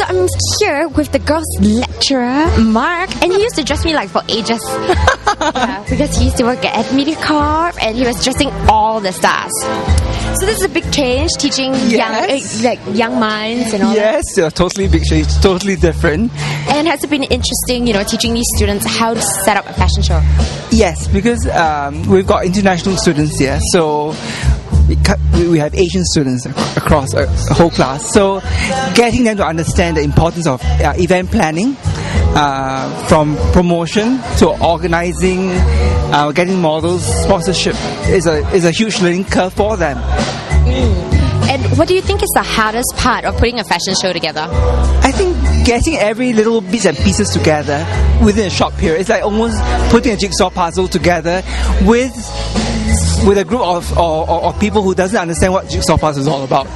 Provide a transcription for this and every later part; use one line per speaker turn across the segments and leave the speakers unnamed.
I'm here with the girls' lecturer, Mark, and he used to dress me like for ages. Yeah, because he used to work at MediaCorp and he was dressing all the stars. So this is a big change, teaching young minds and all that.
Yes, totally big change, totally different.
And has it been interesting, teaching these students how to set up a fashion show?
Yes, because we've got international students here, so we have Asian students across a whole class. So getting them to understand the importance of event planning, from promotion to organizing, getting models, sponsorship is a huge learning curve for them.
And what do you think is the hardest part of putting a fashion show together?
I think getting every little bits and pieces together within a short period. It's like almost putting a jigsaw puzzle together with a group of people who doesn't understand what jigsaw puzzle is all about.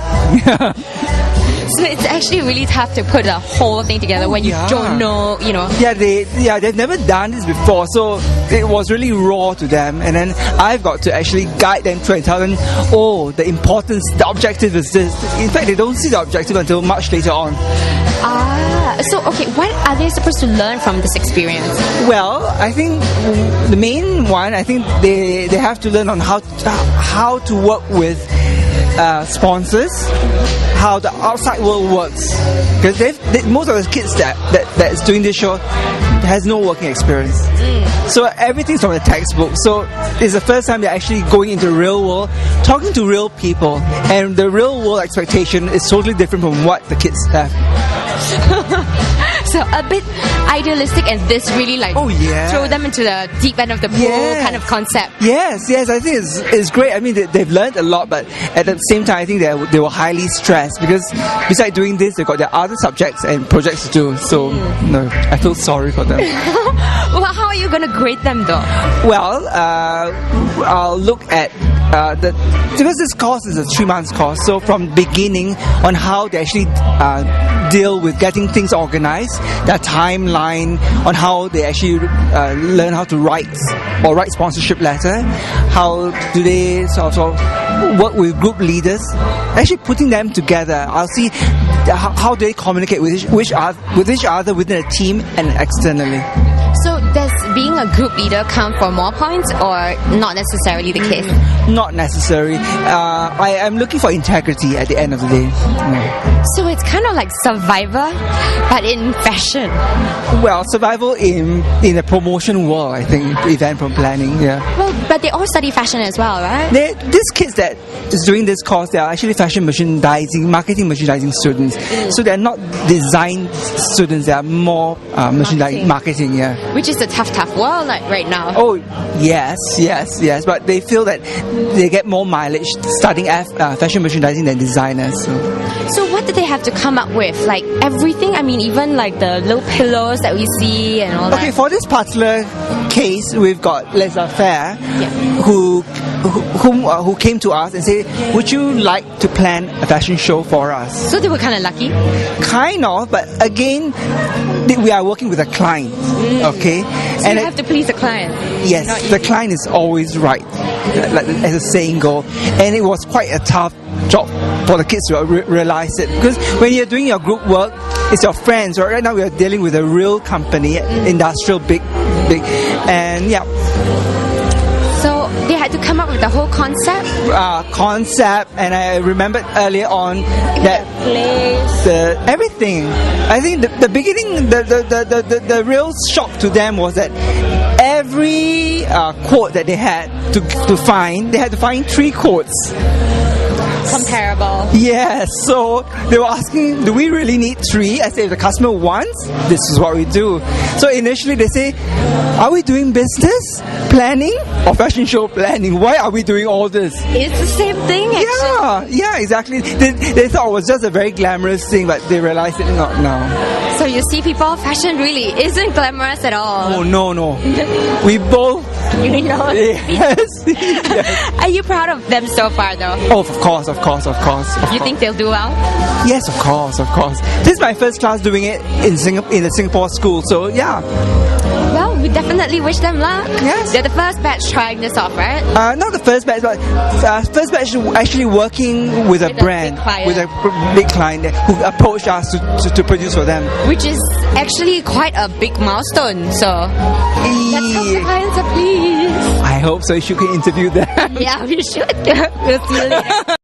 So it's actually really tough to put the whole thing together when you don't know,
Yeah, they've never done this before, so it was really raw to them. And then I've got to actually guide them through and tell them, the importance, the objective is this. In fact, they don't see the objective until much later on.
So what are they supposed to learn from this experience?
Well, I think the main one, they have to learn on how to work with sponsors, how the outside world works, because most of the kids that's doing this show has no working experience. So everything's from the textbook. So it's the first time they're actually going into the real world, talking to real people, and the real world expectation is totally different from what the kids have.
So a bit idealistic, and this really throw them into the deep end of the pool kind of concept.
Yes, I think it's great. I mean, they've learned a lot, but at the same time, I think they were highly stressed because besides doing this, they've got their other subjects and projects to do. So no, I feel sorry for them.
Well, how are you going to grade them though?
Well, I'll look at because this course is a 3 months course, so from beginning on how they actually deal with getting things organized, their timeline on how they actually learn how to write sponsorship letter, how do they sort of work with group leaders, actually putting them together. I'll see how they communicate with each other within a team and externally.
So does being a group leader count for more points, or not necessarily the case?
Not necessary. I am looking for integrity at the end of the day.
So it's kind of like Survivor, but in fashion.
Well, survival in the promotion world, I think, event planning,
Well, but they all study fashion as well, right?
These kids that is doing this course, they are actually fashion merchandising, marketing merchandising students. So they're not design students, they are more merchandising, marketing,
Which is a tough world right now.
Oh, yes. But they feel that they get more mileage studying fashion merchandising than designers.
So what did they have to come up with? Like everything? I mean, even like the little pillows that we see and all that.
Okay, for this particular case, we've got Leza Fair, who came to us and said, would you like to plan a fashion show for us?
So they were kind of lucky?
Kind of, but again, we are working with a client, okay?
So and you have to please the client.
Yes, the client is always right, as a saying goes. And it was quite a tough job for the kids to realize it, because when you're doing your group work, it's your friends. Right now we are dealing with a real company, industrial, big, and
So they had to come up with the whole concept.
And I remembered earlier on that everything. I think the beginning, the real shock to them was that every quote that they had to find, they had to find 3 quotes.
Comparable.
Yes, so they were asking, do we really need 3? I said, if the customer wants, this is what we do. So initially they say, are we doing business planning or fashion show planning? Why are we doing all this?
It's the same thing, actually.
Yeah, exactly. They thought it was just a very glamorous thing, but they realized it's not now.
So you see, people, fashion really isn't glamorous at all.
Oh, no. We both... Yes.
Are you proud of them so far, though?
Oh, of course.
You think they'll do well?
Yes, of course. This is my first class doing it in the Singapore school, so yeah.
Well, we definitely wish them luck.
Yes.
They're the first batch trying this off, right?
Not the first batch, but first batch actually working with a brand, with a big client who approached us to produce for them.
Which is actually quite a big milestone. So let's hope the clients are pleased.
I hope so. You can interview them.
Yeah, we should. We'll see you later.